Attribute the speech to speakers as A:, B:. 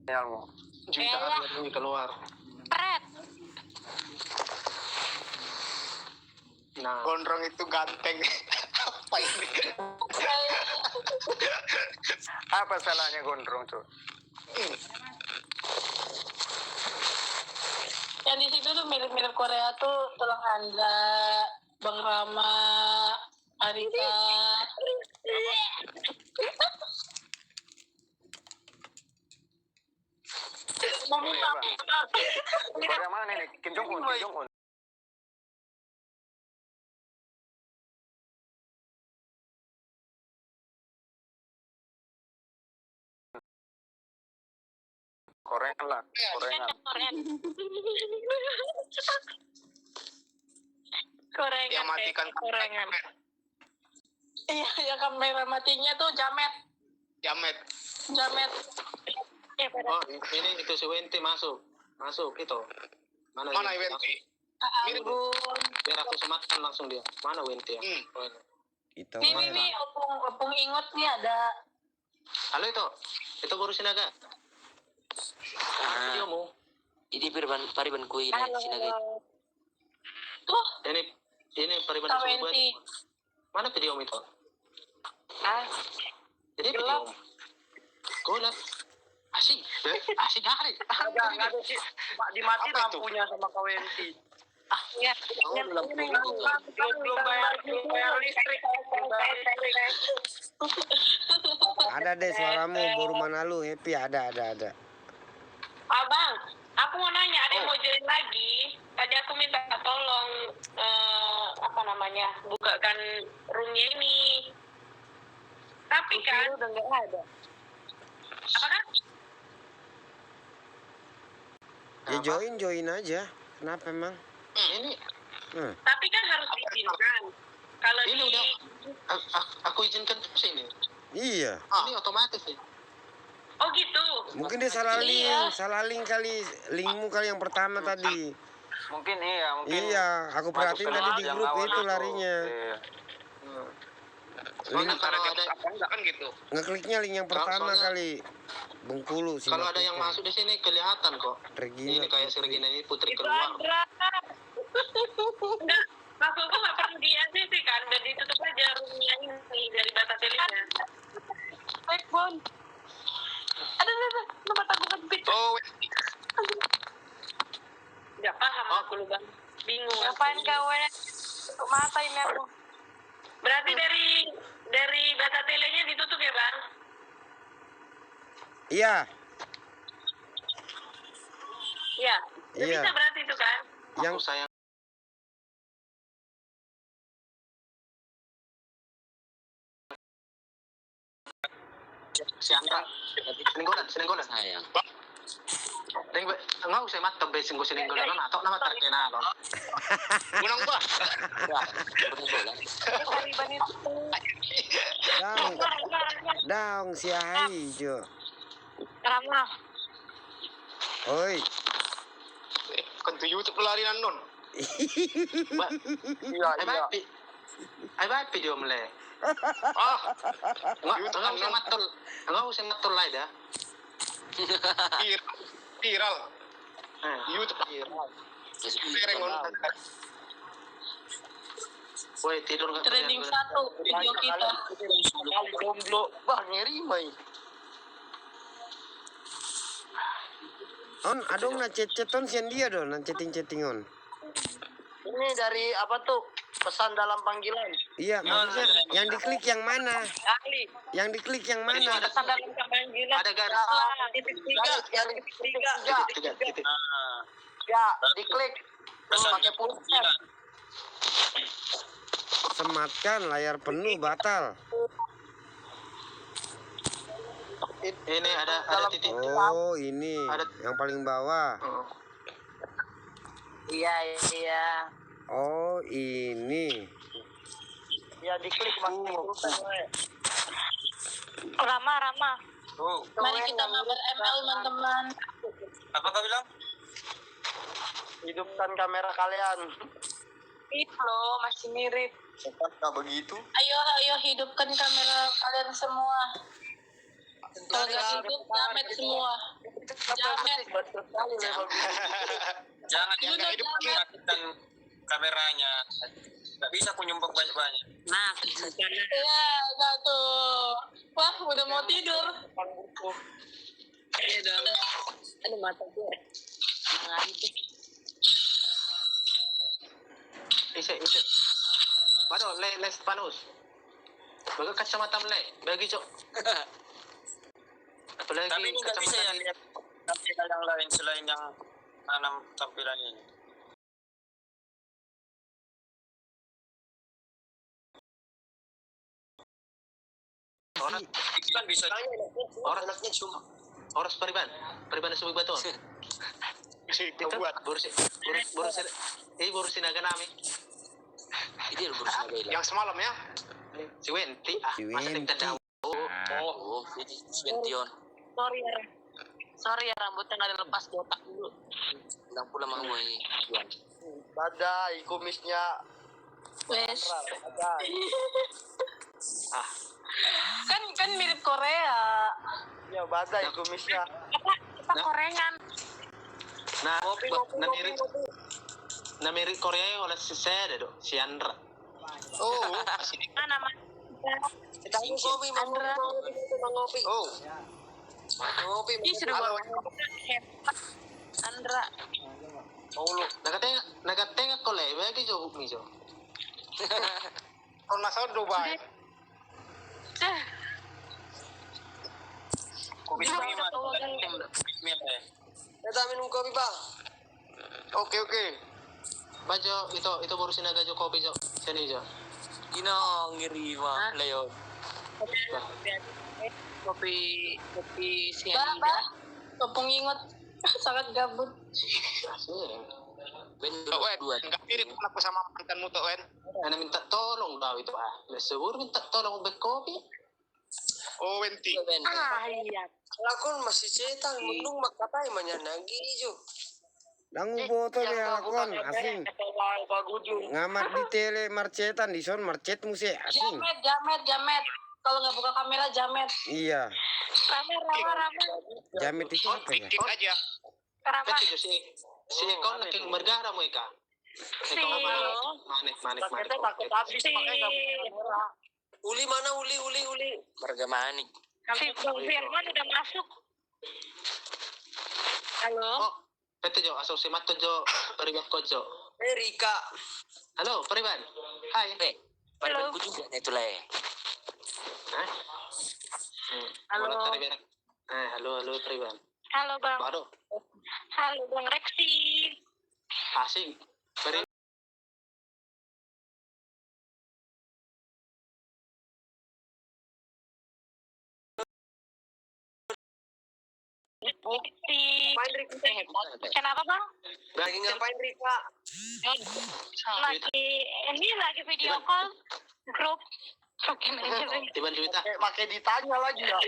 A: Jutaan ini keluar.
B: Pret.
A: Nah, gondrong itu ganteng. Apa ini? Apa salahnya gondrong tuh?
B: Yang di situ tuh mirip-mirip Korea tuh Tulang Handla, Bang Rama, Arita.
A: Korea mana nih? Kim Jong Un. Kim Jong Un. Korea lah.
B: Korea.
A: Yang matikan
B: Korengan. Iya, yang kamera matinya tuh Jamet.
A: Oh, ini itu si Wenti masuk itu. Mana Wenti? Biar aku sematkan langsung dia. Mana Wenti ya? Itu
B: Ini opung ingot nih ada.
A: Halo itu Guru Sinaga. Videomu.
C: Ini Pariban Kui Sinaga.
B: Tuh.
A: Ini Pariban Sinaga. Mana videomu itu? Jadi video. Golap. Asik hari.
D: Ada sih. Pak dimati lampunya sama Kawenti.
B: Ya.
D: Belum bayar listrik.
E: Ada deh suaramu, Boru Manalu, happy, ada.
B: Abang, aku mau nanya, ada yang mau join lagi. Tadi aku minta tolong bukakan roomnya ini. Tapi kan udah nggak ada. Apakah?
E: Ya join aja. Kenapa emang?
A: Ini.
B: Tapi kan harus diizinkan. Kalau
A: ini udah aku izinkan terus ini.
E: Iya.
A: Ini otomatis ya.
B: Oh gitu.
E: Mungkin dia salah link kali, linkmu kali yang pertama tadi.
D: Mungkin iya.
E: Iya, aku perhatiin tadi di grup itu larinya.
A: Soalnya kalau ada kan gitu.
E: Ngekliknya link yang pertama kali. Bengkulu sih.
A: Kalau ada yang masuk di sini kelihatan kok.
E: Regina.
A: Ini kayak si Regina ini putri keluar.
B: Enggak, maksudku nggak perlu di-ACC kan, dan ditutup aja roomnya ini dari batatelinya. Backbone. Ada nomor tabungan bit.
A: Oh,
B: nggak paham aku lu bang, bingung. Ngapain kau masa ini aku? Berarti dari batatelinya ditutup ya bang?
E: Iya.
B: Iya. Bisa berarti itu kan?
E: Yang
A: saya siangka sininggolan sayang. Enggak usah mat tembe singgo sininggolan atau nama terkena lon. Gunung ba?
E: Daung si Hai jo.
B: Ramah.
E: Oi.
A: Kan tu YouTube pelarian non. Iya. Ai ba video mele. Enggak usah matul lah dah. Viral. YouTube viral. Sering on. Woi tidur enggak?
B: Trending 1 video kita.
A: Jomblo. Bah ngeri mai.
E: On adong na chat-chaton sian dia don, na chatting on.
D: Ini dari apa tuh? Pesan dalam panggilan.
E: Iya, maksudnya yang diklik yang mana?
B: Ahli.
E: Yang diklik yang mana?
B: Pesan dalam panggilan.
A: Ada garis.
D: Titik. Ya, diklik. Pakai pulpen.
E: Sematkan layar penuh batal.
A: Ini ada titik.
E: Oh, ini yang paling bawah.
D: Iya.
E: Oh, ini.
D: Ya diklik pakai pulpen.
B: Rama. Mari kita mabar ML teman-teman.
D: Apa kau bilang? Hidupkan kamera kalian.
B: Itu loh, masih mirip.
A: Enggak begitu.
B: Ayo hidupkan kamera kalian semua. Kalau nggak hidup, jamet semua. Jamet.
D: Betul sekali level
F: Jangan yang
B: Juga
F: nggak hidup
B: jangan.
F: matikan kameranya. Nggak bisa aku nyumbang banyak-banyak.
C: Nah,
B: Iya, satu. Wah, udah mau tidur. Iya dong. Aduh, mata gue. Ngantuk.
A: Ise. Waduh, les panus. Baga kacamata le, bagi cok. Apalagi
F: Tapi ini nggak bisa ya lihat tampilan yang lain selain yang 6 tampilan ini.
A: Orang
F: Itu kan bisa
A: anaknya cuma orang periban subik baton. Itu burus sinaga namin.
C: itu yang berusaha gila.
F: yang semalam ya.
A: Si Wenti
E: Si
A: masa
E: Wenti.
A: tingkat daun.
C: Oh, jadi Svention.
B: Sorry ya, rambutnya nggak dilepas di otak dulu.
C: Pulang pula mau ini. Juan.
D: badai kumisnya.
B: Wes.
D: Badai.
B: Kan mirip Korea.
D: Ya badai kumisnya.
B: Apa Korean?
A: Nah, namiri Korea oleh si saya do, si Andra.
D: Oh,
B: Mana nama?
D: kita ngopi
B: Andra.
D: ngopi. Oh. Ngopi.
B: Ih, sudah bawa. Andra.
A: Nakatenga ko le, bagi jo mijo.
F: Kalau nggak salah Dubai. Kopi gimana?
D: Kita minum kopi bang.
F: Oke.
A: Bajo itu baru sinaga jo kopi jo. Sini jo.
C: Ino ngiri mah Leo.
B: Kopi sianida. Topong ingot. Sangat gabut.
A: Asing.
C: Ben
F: Oh, Wen,
C: dua.
F: nggak mirip aku sama mantanmu tuh, Wen.
A: Ana minta tolong daw itu Lesebur minta tolong be kopi.
F: Oh, Wenti.
C: Ben.
B: Iya.
D: Lakon masih cetak mendung makatai manyanagi jo.
E: Dangu botol ya lakon asing. Ngamat di tele marcetan di son marcet muse asing.
B: Jamet. Kalau nggak buka kamera jamet.
E: Iya,
B: Rame.
E: jamet itu apa ya?
F: Klik aja.
B: Rame.
A: Kati jo si Eko naking margara mo ika. Eko manik.
D: Takut habis makanya nggak buka kamera. Uli mana uli.
C: Marga manik.
B: Si Bang Firman udah masuk. Halo.
A: Oh, pete jo aso si Matto jo peribat ko jo.
D: Rika.
A: Halo, periban. Hai.
C: Pariban ku juga itu lah.
A: Hah?
B: Halo.
A: Halo, periban.
B: Halo Bang.
A: Baru
B: Halo Bang Rexi.
A: asing. Peri
D: Main Rika.
B: Kenapa Bang?
D: Lagi ngapain Rika?
B: Lagi video call grup. Oke,
A: tiban juta.
D: Pakai ditanya lagi ya.